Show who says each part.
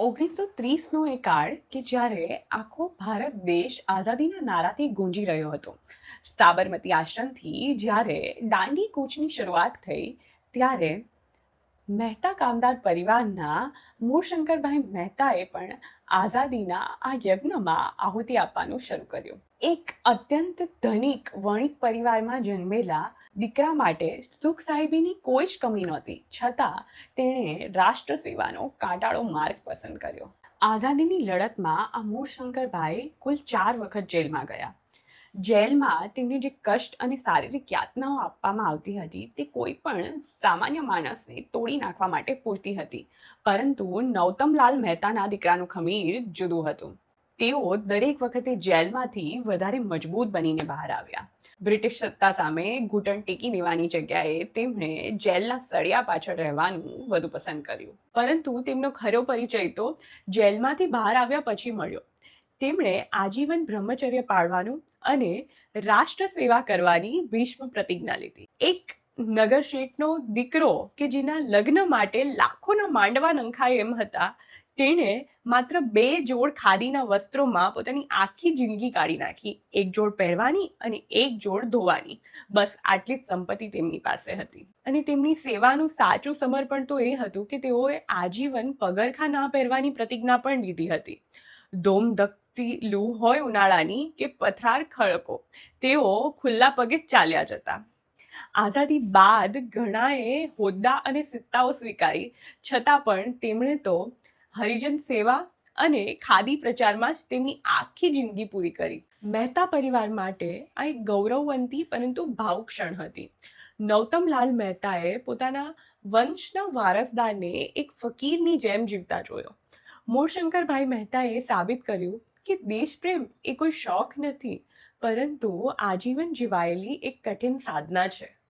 Speaker 1: 1930નો એ કાળ કે જ્યારે આખો ભારત દેશ આઝાદીના નારાથી ગુંજી રહ્યો હતો. સાબરમતી આશ્રમથી જ્યારે દાંડી કૂચની શરૂઆત થઈ ત્યારે મહેતા કામદાર પરિવારના મૂળશંકરભાઈ મહેતાએ પણ આઝાદીના આ યજ્ઞમાં આહુતિ આપવાનું શરૂ કર્યું. એક અત્યંત ધનિક વણિક પરિવારમાં જન્મેલા દીકરા માટે સુખ સાહેબીની કોઈ જ કમી નહોતી, છતાં તેણે રાષ્ટ્ર સેવાનો કાંટાળો માર્ગ પસંદ કર્યો. આઝાદીની લડતમાં આ મૂળશંકરભાઈ કુલ 4 વખત જેલમાં ગયા. જેલમાં તેમને જે કષ્ટ અને શારીરિક યાતનાઓ આપવામાં આવતી હતી તે કોઈ પણ સામાન્ય માણસને તોડી નાખવા માટે પૂરતી હતી. પરંતુ નૌતમલાલ મહેતાના દીકરાનું ખમીર જુદું હતું. તેઓ દરેક વખતે જેલમાંથી વધારે મજબૂત બનીને બહાર આવ્યા. બ્રિટિશ સત્તા સામે ઘૂંટણ ટેકી દેવાની જગ્યાએ તેમણે જેલના સળિયા પાછળ રહેવાનું વધુ પસંદ કર્યું. પરંતુ તેમનો ખરો પરિચય તો જેલમાંથી બહાર આવ્યા પછી મળ્યો. તેમણે આજીવન બ્રહ્મચર્ય પાળવાનું અને રાષ્ટ્ર સેવા કરવાની ભીષ્મ પ્રતિજ્ઞા લીધી. એક નગર શેઠનો દીકરો કે જેના લગ્ન માટે લાખોના માંડવા નંખાય એમ હતા, તેણે માત્ર 2 જોડ ખાદીના વસ્ત્રોમાં પોતાની આખી જિંદગી કાઢી નાખી. 1 જોડ પહેરવાની અને 1 જોડ ધોવાની. બસ આટલી જ સંપત્તિ તેમની પાસે હતી. અને તેમની સેવાનું સાચું સમર્પણ તો એ હતું કે તેઓએ આજીવન પગરખા ના પહેરવાની પ્રતિજ્ઞા પણ લીધી હતી. ધોમધકતી લૂ હોય ઉનાળાની કે પથરાર ખડકો, તેઓ ખુલ્લા પગે ચાલ્યા જતા. આઝાદી બાદ ઘણાએ હોદ્દા અને સિત્તાઓ સ્વીકારી, છતાં પણ તેમણે તો હરિજન સેવા અને ખાદી પ્રચારમાં જ તેમની આખી જિંદગી પૂરી કરી. મહેતા પરિવાર માટે આ એક ગૌરવવંતી પરંતુ ભાવુક ક્ષણ હતી. નૌતમલાલ મહેતાએ પોતાના વંશના વારસદારને એક ફકીરની જેમ જીવતા જોયો. મૂળશંકરભાઈ મહેતાએ સાબિત કર્યું કે દેશપ્રેમ એ કોઈ શોખ નથી, પરંતુ આજીવન જીવાયેલી એક કઠિન સાધના છે.